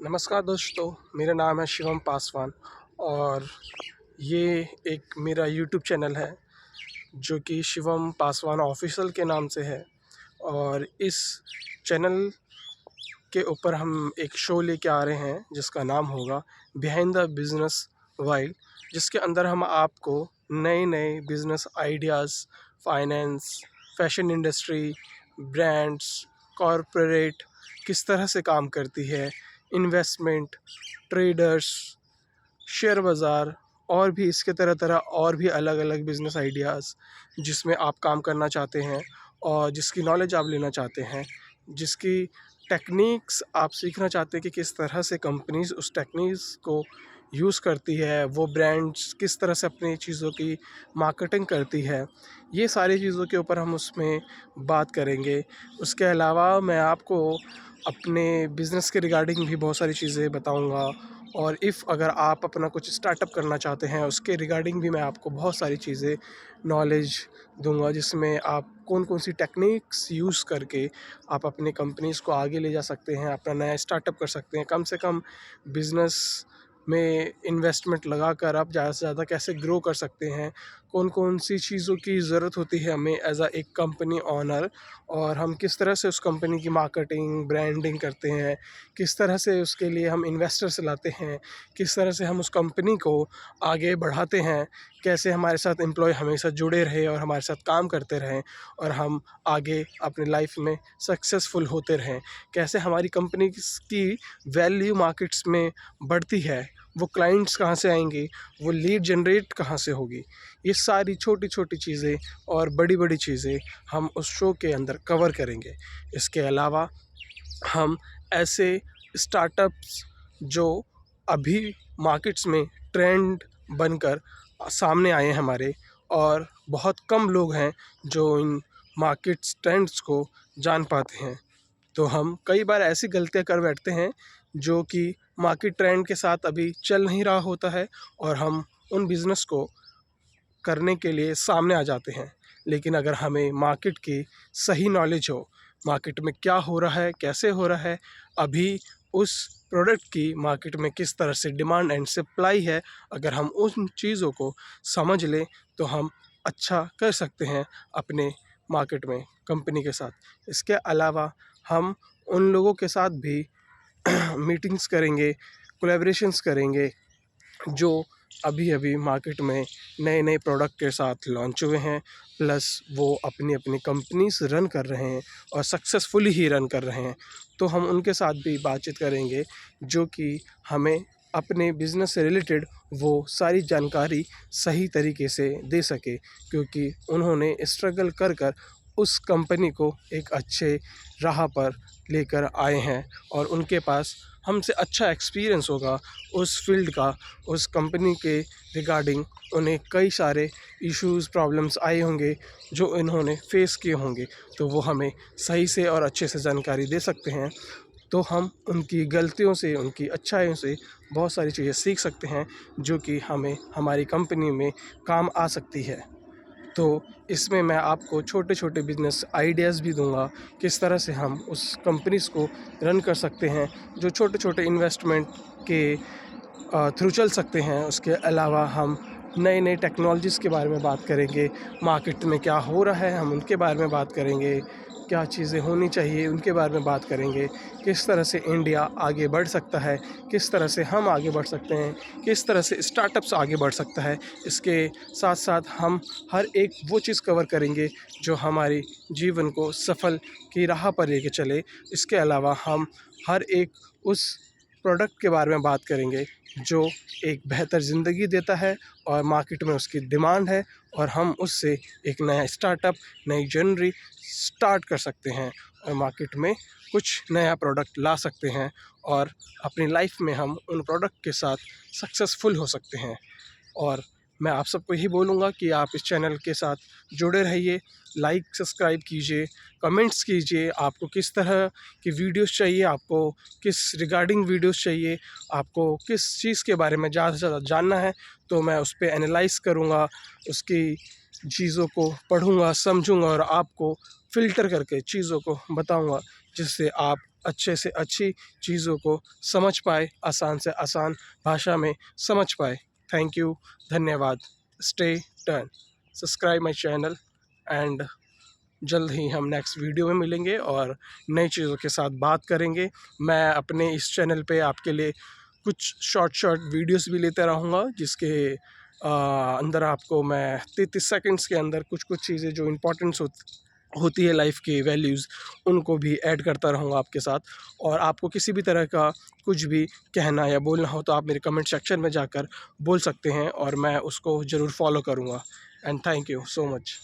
नमस्कार दोस्तों, मेरा नाम है शिवम पासवान और ये एक मेरा यूट्यूब चैनल है जो कि शिवम पासवान ऑफिशियल के नाम से है। और इस चैनल के ऊपर हम एक शो लेके आ रहे हैं जिसका नाम होगा बिहाइंड द बिजनेस वाइल्ड, जिसके अंदर हम आपको नए नए business ideas, finance, fashion industry, brands, corporate किस तरह से काम करती है, इन्वेस्टमेंट, ट्रेडर्स, शेयर बाज़ार और भी इसके तरह तरह और भी अलग अलग बिज़नेस आइडियाज़ जिसमें आप काम करना चाहते हैं और जिसकी नॉलेज आप लेना चाहते हैं, जिसकी टेक्निक्स आप सीखना चाहते हैं कि किस तरह से कंपनीज उस टेक्निक्स को यूज़ करती है, वो ब्रांड्स किस तरह से अपनी चीज़ों की मार्केटिंग करती है, ये सारी चीज़ों के ऊपर हम उसमें बात करेंगे। उसके अलावा मैं आपको अपने बिज़नेस के रिगार्डिंग भी बहुत सारी चीज़ें बताऊंगा। और अगर आप अपना कुछ स्टार्टअप करना चाहते हैं उसके रिगार्डिंग भी मैं आपको बहुत सारी चीज़ें नॉलेज दूंगा, जिसमें आप कौन कौन सी टेक्निक्स यूज़ करके आप अपने कंपनीज़ को आगे ले जा सकते हैं, अपना नया स्टार्टअप कर सकते हैं। कम से कम बिज़नेस में इन्वेस्टमेंट लगाकर आप ज़्यादा से ज़्यादा कैसे ग्रो कर सकते हैं, कौन कौन सी चीज़ों की ज़रूरत होती है हमें एज आ एक कंपनी ओनर, और हम किस तरह से उस कंपनी की मार्केटिंग ब्रांडिंग करते हैं, किस तरह से उसके लिए हम इन्वेस्टर्स लाते हैं, किस तरह से हम उस कंपनी को आगे बढ़ाते हैं, कैसे हमारे साथ एम्प्लॉय हमेशा जुड़े रहे और हमारे साथ काम करते रहें और हम आगे अपनी लाइफ में सक्सेसफुल होते रहें, कैसे हमारी कंपनी की वैल्यू मार्केट्स में बढ़ती है, वो क्लाइंट्स कहाँ से आएंगे, वो लीड जनरेट कहाँ से होगी। ये सारी छोटी छोटी चीज़ें और बड़ी बड़ी चीज़ें हम उस शो के अंदर कवर करेंगे। इसके अलावा हम ऐसे स्टार्टअप्स जो अभी मार्केट्स में ट्रेंड बनकर सामने आए हैं हमारे, और बहुत कम लोग हैं जो इन मार्केट्स ट्रेंड्स को जान पाते हैं, तो हम कई बार ऐसी गलतियां कर बैठते हैं जो कि मार्केट ट्रेंड के साथ अभी चल नहीं रहा होता है और हम उन बिज़नेस को करने के लिए सामने आ जाते हैं। लेकिन अगर हमें मार्केट की सही नॉलेज हो, मार्केट में क्या हो रहा है, कैसे हो रहा है, अभी उस प्रोडक्ट की मार्केट में किस तरह से डिमांड एंड सप्लाई है, अगर हम उन चीज़ों को समझ लें तो हम अच्छा कर सकते हैं अपने मार्केट में कंपनी के साथ। इसके अलावा हम उन लोगों के साथ भी मीटिंग्स करेंगे, कोलैबोरेशंस करेंगे जो अभी अभी मार्केट में नए नए प्रोडक्ट के साथ लॉन्च हुए हैं, प्लस वो अपनी अपनी कंपनीज रन कर रहे हैं और सक्सेसफुली ही रन कर रहे हैं। तो हम उनके साथ भी बातचीत करेंगे जो कि हमें अपने बिज़नेस से रिलेटेड वो सारी जानकारी सही तरीके से दे सके, क्योंकि उन्होंने स्ट्रगल कर कर उस कंपनी को एक अच्छे राह पर लेकर आए हैं और उनके पास हमसे अच्छा एक्सपीरियंस होगा उस फील्ड का। उस कंपनी के रिगार्डिंग उन्हें कई सारे इश्यूज़ प्रॉब्लम्स आए होंगे जो इन्होंने फेस किए होंगे, तो वो हमें सही से और अच्छे से जानकारी दे सकते हैं। तो हम उनकी गलतियों से, उनकी अच्छाइयों से बहुत सारी चीज़ें सीख सकते हैं जो कि हमें हमारी कंपनी में काम आ सकती है। तो इसमें मैं आपको छोटे छोटे बिज़नेस आइडियाज़ भी दूंगा, किस तरह से हम उस कंपनीज़ को रन कर सकते हैं जो छोटे छोटे इन्वेस्टमेंट के थ्रू चल सकते हैं। उसके अलावा हम नए नए टेक्नोलॉजीज़ के बारे में बात करेंगे, मार्केट में क्या हो रहा है हम उनके बारे में बात करेंगे, क्या चीज़ें होनी चाहिए उनके बारे में बात करेंगे, किस तरह से इंडिया आगे बढ़ सकता है, किस तरह से हम आगे बढ़ सकते हैं, किस तरह से स्टार्टअप्स आगे बढ़ सकता है। इसके साथ साथ हम हर एक वो चीज़ कवर करेंगे जो हमारी जीवन को सफल की राह पर लेके चले। इसके अलावा हम हर एक उस प्रोडक्ट के बारे में बात करेंगे जो एक बेहतर ज़िंदगी देता है और मार्केट में उसकी डिमांड है, और हम उससे एक नया स्टार्टअप, नई जर्नी स्टार्ट कर सकते हैं और मार्केट में कुछ नया प्रोडक्ट ला सकते हैं और अपनी लाइफ में हम उन प्रोडक्ट के साथ सक्सेसफुल हो सकते हैं। और मैं आप सबको यही बोलूँगा कि आप इस चैनल के साथ जुड़े रहिए, लाइक सब्सक्राइब कीजिए, कमेंट्स कीजिए, आपको किस तरह की वीडियोस चाहिए, आपको किस रिगार्डिंग वीडियोस चाहिए, आपको किस चीज़ के बारे में ज़्यादा से ज़्यादा जानना है, तो मैं उस पे एनालाइज़ करूँगा, उसकी चीज़ों को पढ़ूँगा, समझूँगा और आपको फ़िल्टर करके चीज़ों को बताऊँगा, जिससे आप अच्छे से अच्छी चीज़ों को समझ पाए, आसान से आसान भाषा में समझ पाए। थैंक यू, धन्यवाद। Stay turn, subscribe my channel and जल्द ही हम नेक्स्ट वीडियो में मिलेंगे और नई चीज़ों के साथ बात करेंगे। मैं अपने इस चैनल पे आपके लिए कुछ शॉर्ट शॉर्ट वीडियोस भी लेते रहूँगा, जिसके अंदर आपको मैं 33 सेकंड्स के अंदर कुछ कुछ चीज़ें जो इम्पोर्टेंट्स होती है लाइफ की वैल्यूज़, उनको भी ऐड करता रहूँगा आपके साथ। और आपको किसी भी तरह का कुछ भी कहना या बोलना हो तो आप मेरे कमेंट सेक्शन में जाकर बोल सकते हैं और मैं उसको ज़रूर फॉलो करूँगा। And thank you so much.